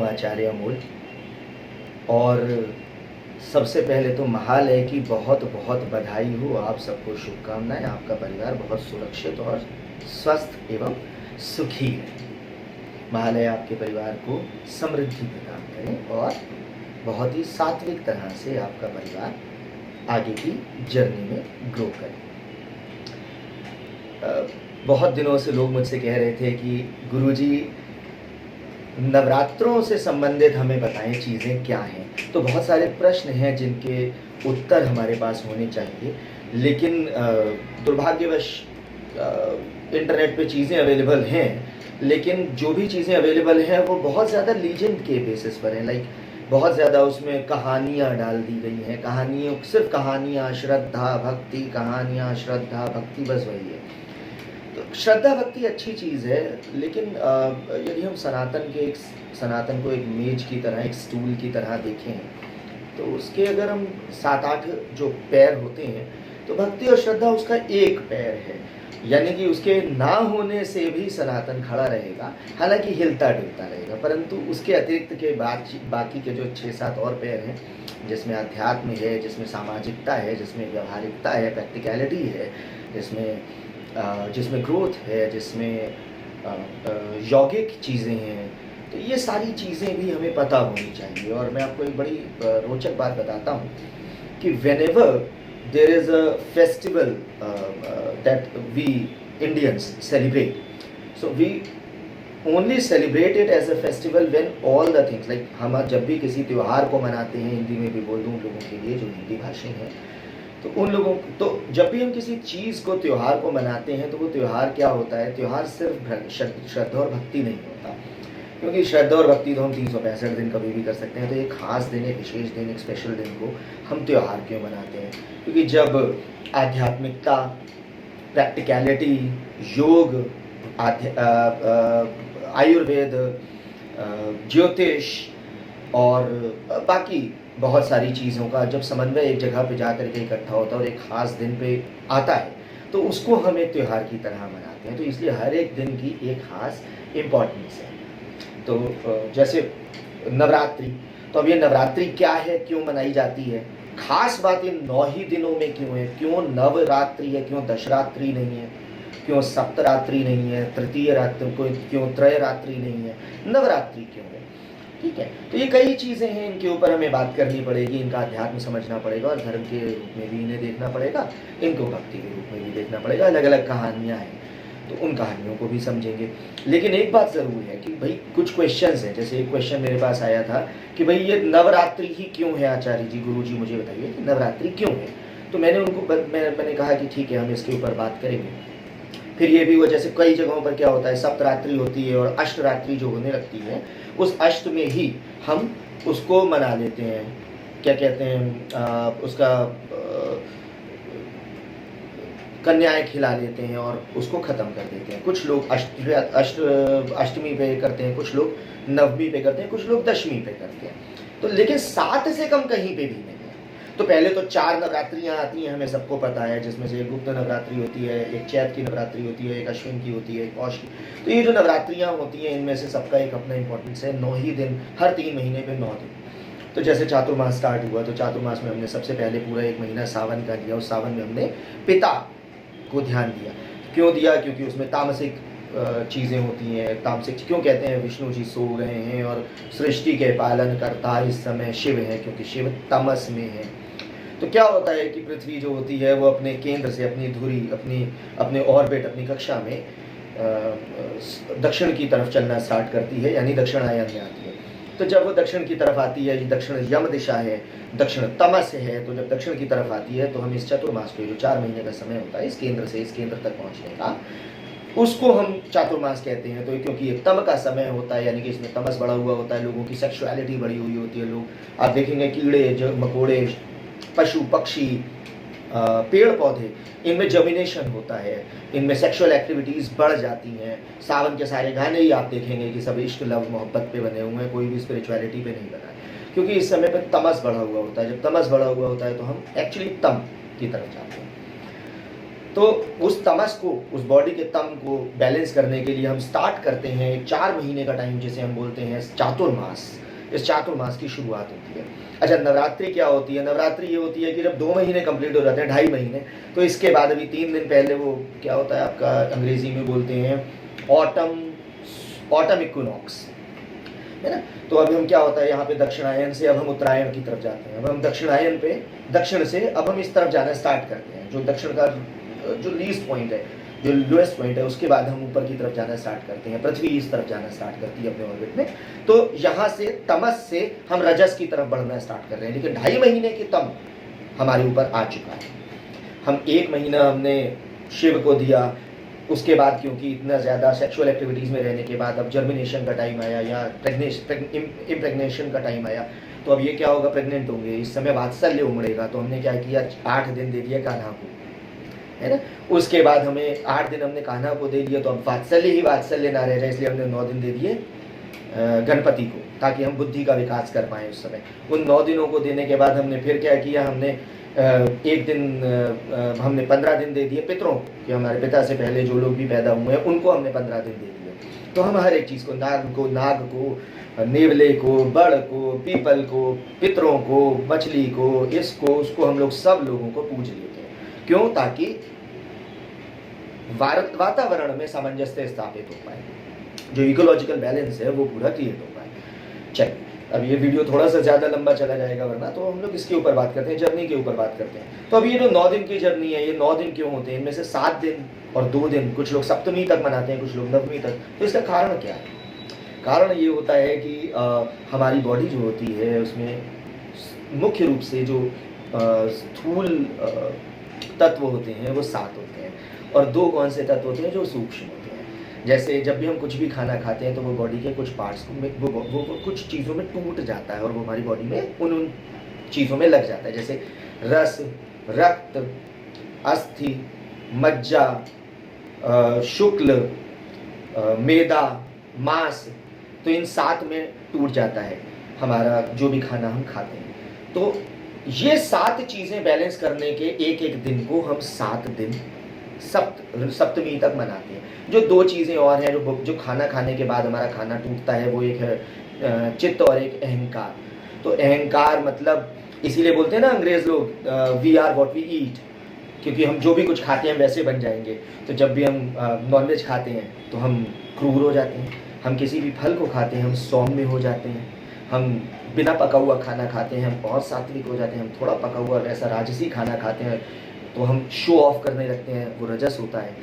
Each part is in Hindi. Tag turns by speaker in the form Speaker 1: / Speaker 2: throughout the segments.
Speaker 1: आचार्य अमोल। और सबसे पहले तो महालय की बहुत बहुत बधाई हो, आप सबको शुभकामनाएं। आपका परिवार बहुत सुरक्षित और स्वस्थ एवं सुखी है। महालय आपके परिवार को समृद्धि प्रदान करें और बहुत ही सात्विक तरह से आपका परिवार आगे की जर्नी में ग्रो करे। बहुत दिनों से लोग मुझसे कह रहे थे कि गुरुजी नवरात्रों से संबंधित हमें बताएं चीज़ें क्या हैं। तो बहुत सारे प्रश्न हैं जिनके उत्तर हमारे पास होने चाहिए, लेकिन दुर्भाग्यवश इंटरनेट पे चीज़ें अवेलेबल हैं, लेकिन जो भी चीज़ें अवेलेबल हैं वो बहुत ज़्यादा लीजेंड के बेसिस पर हैं। लाइक बहुत ज़्यादा उसमें कहानियाँ डाल दी गई हैं, कहानियों सिर्फ कहानियाँ, श्रद्धा भक्ति, कहानियाँ श्रद्धा भक्ति, बस वही है। तो श्रद्धा भक्ति अच्छी चीज़ है, लेकिन यदि हम सनातन को एक मेज की तरह, एक स्टूल की तरह देखें, तो उसके अगर हम 7-8 जो पैर होते हैं, तो भक्ति और श्रद्धा उसका एक पैर है। यानी कि उसके ना होने से भी सनातन खड़ा रहेगा, हालांकि हिलता डुलता रहेगा, परंतु उसके अतिरिक्त के बाकी के जो 6-7 और पैर हैं, जिसमें अध्यात्म है, जिसमें सामाजिकता है, जिसमें व्यवहारिकता है, प्रैक्टिकलिटी है, जिसमें ग्रोथ है, जिसमें यौगिक चीज़ें हैं, तो ये सारी चीज़ें भी हमें पता होनी चाहिए। और मैं आपको एक बड़ी रोचक बात बताता हूँ कि whenever there is a festival that we Indians celebrate, so we only celebrate it as a festival when all the things, like हम जब भी किसी त्यौहार को मनाते हैं, हिंदी में भी बोल दूँ लोगों के लिए जो हिंदी भाषी हैं, तो उन लोगों तो जब भी हम किसी चीज़ को, त्यौहार को मनाते हैं, तो वो त्यौहार क्या होता है? त्यौहार सिर्फ श्रद्धा और भक्ति नहीं होता, क्योंकि श्रद्धा और भक्ति तो हम 365 दिन कभी भी कर सकते हैं। तो एक खास दिन, एक विशेष दिन, एक स्पेशल दिन को हम त्यौहार क्यों मनाते हैं? क्योंकि जब आध्यात्मिकता, प्रैक्टिकलिटी, योग, आयुर्वेद, ज्योतिष और बाकी बहुत सारी चीज़ों का जब समन्वय एक जगह पे जा कर के इकट्ठा होता है और एक ख़ास दिन पे आता है, तो उसको हम एक त्यौहार की तरह मनाते हैं। तो इसलिए हर एक दिन की एक ख़ास इम्पॉर्टेंस है। तो जैसे नवरात्रि, तो अब ये नवरात्रि क्या है, क्यों मनाई जाती है? खास बात इन 9 ही दिनों में क्यों है? क्यों नवरात्रि है, क्यों दशरात्रि नहीं है, क्यों सप्तरात्रि नहीं है, तृतीय रात्रि को क्यों त्रय रात्रि नहीं है, नवरात्रि क्यों है? ठीक है, तो ये कई चीज़ें हैं, इनके ऊपर हमें बात करनी पड़ेगी, इनका अध्यात्म समझना पड़ेगा और धर्म के रूप में भी इन्हें देखना पड़ेगा, इनको भक्ति के रूप में भी देखना पड़ेगा। अलग अलग कहानियाँ हैं, तो उन कहानियों को भी समझेंगे। लेकिन एक बात ज़रूर है कि भाई कुछ क्वेश्चंस हैं। जैसे एक क्वेश्चन मेरे पास आया था कि भाई ये नवरात्रि ही क्यों है आचार्य जी, गुरु जी मुझे बताइए कि नवरात्रि क्यों है। तो मैंने कहा कि ठीक है, हम इसके ऊपर बात करेंगे। फिर ये भी हुआ, जैसे कई जगहों पर क्या होता है, सप्तरात्रि होती है और अष्टरात्रि जो होने लगती है, उस अष्ट में ही हम उसको मना लेते हैं, क्या कहते हैं, उसका कन्याएं खिला लेते हैं और उसको ख़त्म कर देते हैं। कुछ लोग अष्टमी पे करते हैं, कुछ लोग नवमी पे करते हैं, कुछ लोग दशमी पे करते हैं। तो लेकिन 7 से कम कहीं पे भी नहीं है। तो पहले तो 4 नवरात्रियाँ आती हैं, हमें सबको पता है, जिसमें से एक गुप्त नवरात्रि होती है, एक चैत की नवरात्रि होती है, एक अश्विन की होती है, एक पौष की। तो ये जो नवरात्रियाँ होती हैं, इनमें से सबका एक अपना इंपॉर्टेंस है। 9 ही दिन, हर 3 महीने पे 9 दिन। तो जैसे चातुर्मास स्टार्ट हुआ, तो चातुर्मास में हमने सबसे पहले पूरा 1 महीना सावन का लिया। उस सावन में हमने पिता को ध्यान दिया। क्यों दिया? क्योंकि उसमें तामसिक चीज़ें होती हैं। तामसिक क्यों कहते हैं? विष्णु जी सो गए हैं और सृष्टि के पालन करता इस समय शिव है, क्योंकि शिव तमस में है। तो क्या होता है कि पृथ्वी जो होती है वो अपने केंद्र से, अपनी धुरी, अपने ऑर्बिट, अपनी कक्षा में दक्षिण की तरफ चलना स्टार्ट करती है, यानी दक्षिणायन में आती है। तो जब वो दक्षिण की तरफ आती है, दक्षिण यम दिशा है, दक्षिण तमस है, तो जब दक्षिण की तरफ आती है, तो हम इस चतुर्मास को, जो 4 महीने का समय होता है इस केंद्र से इस केंद्र तक पहुंचने का, उसको हम चातुर्मास कहते हैं। तो क्योंकि ये तम का समय होता है, यानी कि इसमें तमस बढ़ा हुआ होता है, लोगों की सेक्सुअलिटी बढ़ी हुई होती है। लोग, आप देखेंगे कीड़े, जो मकोड़े, पशु पक्षी, पेड़ पौधे, इनमें जर्मिनेशन होता है, इनमें सेक्सुअल एक्टिविटीज़ बढ़ जाती हैं। सावन के सारे गाने ही आप देखेंगे कि सब इश्क, लव, मोहब्बत पे बने हुए हैं, कोई भी स्पिरिचुअलिटी पे नहीं बना है, क्योंकि इस समय पे तमस बढ़ा हुआ होता है। जब तमस बढ़ा हुआ होता है तो हम एक्चुअली तम की तरफ जाते हैं। तो उस तमस को, उस बॉडी के तम को बैलेंस करने के लिए हम स्टार्ट करते हैं 4 महीने का टाइम, जिसे हम बोलते हैं चातुर्मास। इस चातुर्मास की शुरुआत होती है। अच्छा, नवरात्रि क्या होती है? नवरात्रि ये होती है कि जब 2 महीने कंप्लीट हो जाते हैं, 2.5 महीने, तो इसके बाद अभी 3 दिन पहले वो क्या होता है आपका, अंग्रेजी में बोलते हैं ऑटम इक्विनॉक्स, है ना। तो अभी हम क्या होता है, यहाँ पे दक्षिणायन से अब हम उत्तरायण की तरफ जाते हैं। अब हम दक्षिणायन पे, दक्षिण से अब हम इस तरफ जाना स्टार्ट करते हैं। जो दक्षिण का जो लीस्ट पॉइंट है, जो लोएस्ट पॉइंट है, उसके बाद हम ऊपर की तरफ जाना स्टार्ट करते हैं। पृथ्वी इस तरफ जाना स्टार्ट करती है अपने ऑर्बिट में। तो यहाँ से तमस से हम रजस की तरफ बढ़ना स्टार्ट कर रहे हैं। लेकिन 2.5 महीने की तम हमारे ऊपर आ चुका है। हम 1 महीना हमने शिव को दिया, उसके बाद क्योंकि इतना ज़्यादा सेक्सुअल एक्टिविटीज़ में रहने के बाद अब जर्मिनेशन का टाइम आया या इम्प्रेग्नेशन का टाइम आया। तो अब ये क्या होगा, प्रेग्नेंट होंगे, इस समय वात्सल्य उमड़ेगा। तो हमने क्या किया, 8 दिन दे दिया कान्हा को, है ना। उसके बाद हमें 8 दिन हमने कान्हा को दे दिया, तो अब वात्सल्य ही वात्सल्य ना रह जाए, इसलिए हमने 9 दिन दे दिए गणपति को, ताकि हम बुद्धि का विकास कर पाएँ उस समय। उन 9 दिनों को देने के बाद हमने फिर क्या किया, हमने 1 दिन हमने 15 दिन दे दिए पितरों को, कि हमारे पिता से पहले जो लोग भी पैदा हुए हैं उनको हमने 15 दिन दे दिए। तो हम हर एक चीज़ को, नाग को, नेवले को, बड़ को, पीपल को, पितरों को, मछली को, इसको उसको, हम लोग सब लोगों को पूज लेते हैं। क्यों? ताकि वातावरण में सामंजस्य स्थापित हो पाए, जो इकोलॉजिकल बैलेंस है वो पूरा क्रिएट हो पाए। चलिए, अब ये वीडियो थोड़ा सा ज़्यादा लंबा चला जाएगा, वरना तो हम लोग इसके ऊपर बात करते हैं, जर्नी के ऊपर बात करते हैं। तो अब ये जो 9 दिन की जर्नी है, ये 9 दिन क्यों होते हैं? इनमें से 7 दिन और 2 दिन कुछ लोग सप्तमी तक मनाते हैं, कुछ लोग नवमी तक। तो इसका कारण क्या है? कारण ये होता है कि हमारी बॉडी जो होती है उसमें मुख्य रूप से जो स्थूल तत्व होते हैं वो 7 होते हैं, और 2 कौन से तत्व होते हैं जो सूक्ष्म होते हैं। जैसे जब भी हम कुछ भी खाना खाते हैं तो वो बॉडी के कुछ पार्ट्स को वो कुछ चीज़ों में टूट जाता है और वो हमारी बॉडी में उन चीज़ों में लग जाता है। जैसे रस, रक्त, अस्थि, मज्जा, शुक्ल, मेदा, मांस, तो इन 7 में टूट जाता है हमारा जो भी खाना हम खाते हैं। तो ये 7 चीज़ें बैलेंस करने के एक दिन को हम 7 दिन सप्तमी तक मनाते हैं। जो 2 चीज़ें और हैं जो खाना खाने के बाद हमारा खाना टूटता है, वो एक है चित्त और एक अहंकार। तो अहंकार मतलब, इसीलिए बोलते हैं ना अंग्रेज लोग, we are what we eat, क्योंकि हम जो भी कुछ खाते हैं वैसे बन जाएंगे। तो जब भी हम नॉनवेज खाते हैं तो हम क्रूर हो जाते हैं, हम किसी भी फल को खाते हैं हम सौम्य हो जाते हैं, हम बिना पका हुआ खाना खाते हैं हम बहुत सात्विक हो जाते हैं, हम थोड़ा पका हुआ वैसा राजसी खाना खाते हैं तो हम शो ऑफ करने लगते हैं, वो रजस होता है।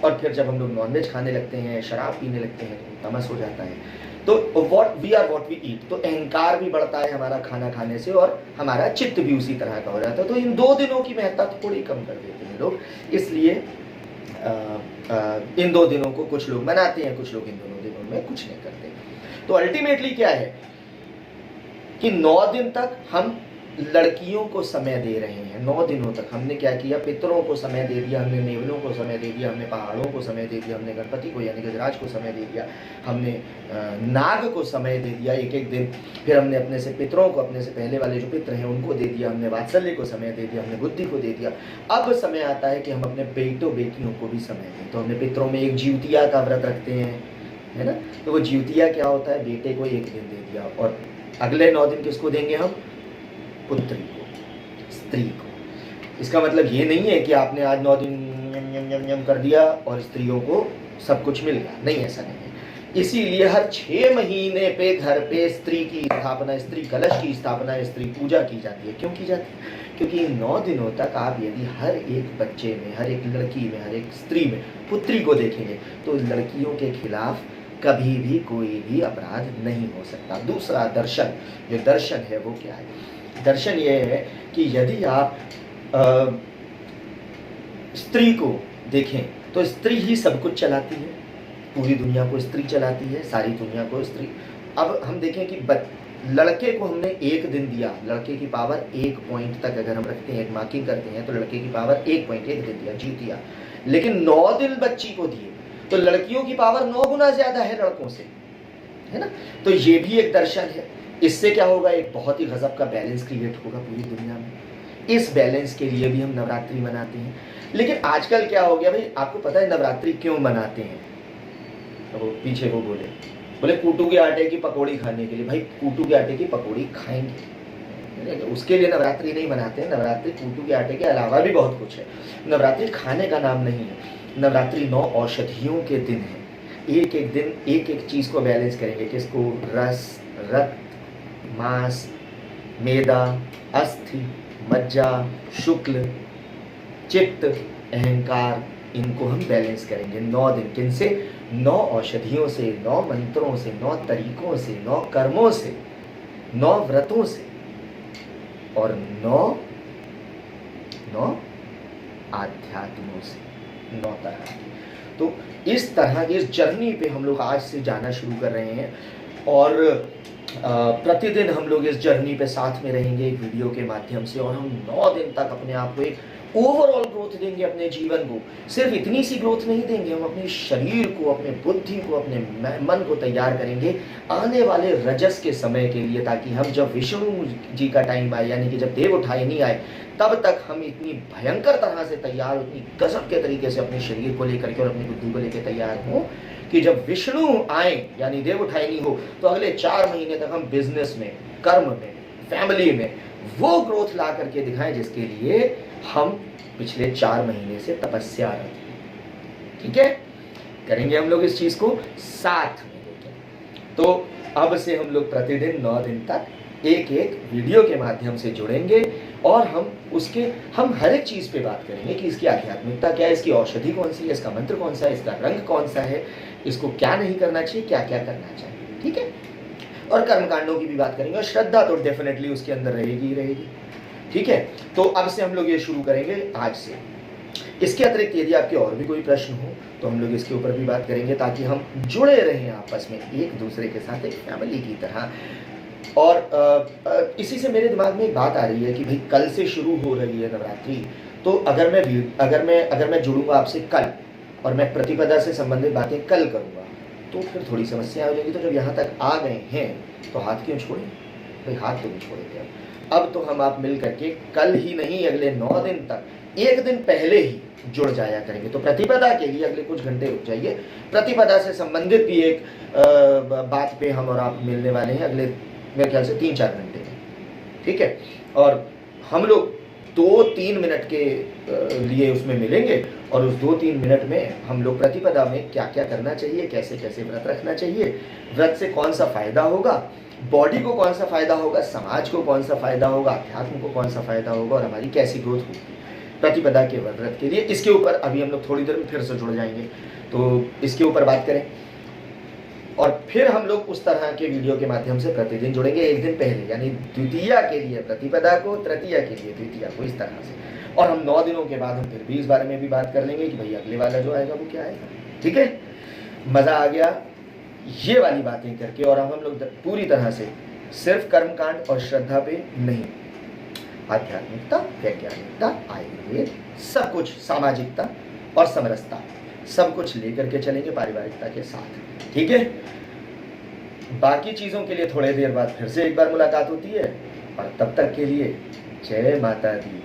Speaker 1: और फिर जब हम लोग नॉनवेज खाने लगते हैं, शराब पीने लगते हैं तो तमस हो जाता है। तो we are what we eat, तो अहंकार भी बढ़ता है हमारा खाना खाने से, और हमारा चित्त भी उसी तरह का हो जाता है। तो इन 2 दिनों की महत्ता थोड़ी कम कर देते हैं लोग, इसलिए इन 2 दिनों को कुछ लोग मनाते हैं, कुछ लोग इन दोनों दिनों में कुछ नहीं करते। तो अल्टीमेटली क्या है कि 9 दिन तक हम लड़कियों को समय दे रहे हैं। 9 दिनों तक हमने क्या किया, पितरों को समय दे दिया, हमने नेवलों को समय दे दिया, हमने पहाड़ों को समय दे दिया, हमने गणपति को यानी गजराज को समय दे दिया, हमने नाग को समय दे दिया 1 दिन। फिर हमने अपने से पितरों को, अपने से पहले वाले जो पितर हैं उनको दे दिया, हमने वात्सल्य को समय दे दिया, हमने बुद्धि को दे दिया। अब समय आता है कि हम अपने बेटों बेटियों को भी समय दें। तो हमने पितरों में एक जीवतिया का व्रत रखते हैं, है ना। तो वो जीवतिया क्या होता है, बेटे को 1 दिन दे दिया, और अगले 9 दिन किसको देंगे हम, पुत्री को, स्त्री को। इसका मतलब ये नहीं है कि आपने आज 9 दिन यम यम कर दिया और स्त्रियों को सब कुछ मिल गया, नहीं, ऐसा नहीं है। इसीलिए हर 6 महीने पे घर पे स्त्री की स्थापना, स्त्री कलश की स्थापना, स्त्री पूजा की जाती है। क्यों की जाती है? क्योंकि इन 9 दिनों तक आप यदि हर एक बच्चे में, हर एक लड़की में, हर एक स्त्री में पुत्री को देखेंगे तो लड़कियों के खिलाफ कभी भी कोई भी अपराध नहीं हो सकता। दूसरा दर्शन, जो दर्शन है वो क्या है? दर्शन ये है कि यदि आप स्त्री को देखें तो स्त्री ही सब कुछ चलाती है, पूरी दुनिया को स्त्री चलाती है, सारी दुनिया को स्त्री। अब हम देखें कि लड़के को हमने 1 दिन दिया, लड़के की पावर 1 पॉइंट तक अगर हम रखते हैं, मार्किंग करते हैं, तो लड़के की पावर 1 पॉइंट 1 दिन दिया, जीत दिया। लेकिन 9 दिन बच्ची को दिए तो लड़कियों की पावर 9 गुना ज्यादा है लड़कों से, है ना। तो ये भी एक दर्शन है। इससे क्या होगा, एक बहुत ही गजब का बैलेंस क्रिएट होगा पूरी दुनिया में। इस बैलेंस के लिए भी हम नवरात्रि मनाते हैं। लेकिन आजकल क्या हो गया भाई, आपको पता है नवरात्रि क्यों मनाते हैं? वो पीछे वो बोले बोले कूटू के आटे की पकौड़ी खाने के लिए। भाई कूटू के आटे की पकौड़ी खाएंगे, उसके लिए नवरात्रि नहीं मनाते हैं। नवरात्रि कूटू के आटे के अलावा भी बहुत कुछ है। नवरात्रि खाने का नाम नहीं है। नवरात्रि 9 औषधियों के दिन है। एक एक दिन एक एक चीज को बैलेंस करेंगे। किसको? रस, रक्त, मांस, मेदा, अस्थि, मज्जा, शुक्ल, चित्त, अहंकार, इनको हम बैलेंस करेंगे 9 दिन। किनसे? 9 औषधियों से, 9 मंत्रों से, 9 तरीकों से, 9 कर्मों से, 9 व्रतों से और 9 आध्यात्मों से, 9 तरह की। तो इस तरह की इस जर्नी पे हम लोग आज से जाना शुरू कर रहे हैं और प्रतिदिन हम लोग इस जर्नी पे साथ में रहेंगे एक वीडियो के माध्यम से, और हम 9 दिन तक अपने आप को एक ओवरऑल ग्रोथ देंगे अपने जीवन को। सिर्फ इतनी सी ग्रोथ नहीं देंगे, हम अपने शरीर को, अपने बुद्धि को, अपने मन को तैयार करेंगे आने वाले रजस के समय के लिए, ताकि हम जब विष्णु जी का टाइम आए, यानी कि जब देव उठाई आए, तब तक हम इतनी भयंकर तरह से तैयार, इतनी गजब के तरीके से अपने शरीर को लेकर के और अपनी बुद्धि को लेकर तैयार हों कि जब विष्णु आए यानी देव उठाई हो, तो अगले 4 महीने तक हम बिजनेस में, कर्म में, फैमिली में वो ग्रोथ ला करके दिखाएं जिसके लिए हम पिछले 4 महीने से तपस्या रहे हैं। ठीक है, करेंगे हम लोग इस चीज को साथ में लेकर। तो अब से हम लोग प्रतिदिन 9 दिन तक एक एक वीडियो के माध्यम से जुड़ेंगे और हम हर एक चीज पे बात करेंगे कि इसकी आध्यात्मिकता क्या है, इसकी औषधि कौन सी है, इसका मंत्र कौन सा है, इसका रंग कौन सा है, इसको क्या नहीं करना चाहिए, क्या क्या करना चाहिए। ठीक है, और कर्मकांडों की भी बात करेंगे और श्रद्धा तो डेफिनेटली उसके अंदर रहेगी ही रहेगी। ठीक है, तो अब से हम लोग ये शुरू करेंगे आज से। इसके अतिरिक्त यदि आपके और भी कोई प्रश्न हो तो हम लोग इसके ऊपर भी बात करेंगे, ताकि हम जुड़े रहें आपस में एक दूसरे के साथ, एक फैमिली की तरह। और इसी से मेरे दिमाग में एक बात आ रही है कि भाई कल से शुरू हो रही है नवरात्रि, तो अगर मैं जुड़ूंगा आपसे कल और मैं प्रतिपदा से संबंधित बातें कल करूंगा तो फिर थोड़ी समस्या हो जाएगी। तो जब यहाँ तक आ गए हैं तो हाथ क्यों छोड़ें भाई, हाथ तो नहीं छोड़ेंगे। अब तो हम आप मिल करके कल ही नहीं, अगले 9 दिन तक एक दिन पहले ही जुड़ जाया करेंगे। तो प्रतिपदा के लिए अगले कुछ घंटे रुक जाइए। प्रतिपदा से संबंधित भी एक बात पे हम और आप मिलने वाले हैं अगले मेरे ख्याल से 3-4 घंटे में। ठीक है, और हम लोग 2-3 मिनट के लिए उसमें मिलेंगे और उस 2-3 मिनट में हम लोग प्रतिपदा में क्या क्या करना चाहिए, कैसे कैसे व्रत रखना चाहिए, व्रत से कौन सा फायदा होगा, बॉडी को कौन सा फायदा होगा, समाज को कौन सा फायदा होगा, अध्यात्म को कौन सा फायदा होगा और हमारी कैसी ग्रोथ होगी प्रतिपदा के व्रत के लिए। इसके ऊपर अभी हम लोग थोड़ी देर में फिर से जुड़ जाएंगे, तो इसके ऊपर बात करें और फिर हम लोग उस तरह के वीडियो के माध्यम से प्रतिदिन जुड़ेंगे एक दिन पहले, यानी द्वितीया के लिए प्रतिपदा को, तृतीया के लिए द्वितीया को, इस तरह से। और हम 9 दिनों के बाद हम फिर भी इस बारे में भी बात कर लेंगे कि भाई अगले वाला जो आएगा वो क्या आएगा। ठीक है, मजा आ गया ये वाली बातें करके। और हम लोग पूरी तरह से सिर्फ कर्मकांड और श्रद्धा पे नहीं, आध्यात्मिकता, वैज्ञानिकता, आयुर्वेद, सब कुछ, सामाजिकता और समरसता, सब कुछ लेकर के चलेंगे पारिवारिकता के साथ। ठीक है, बाकी चीजों के लिए थोड़ी देर बाद फिर से एक बार मुलाकात होती है और तब तक के लिए जय माता दी।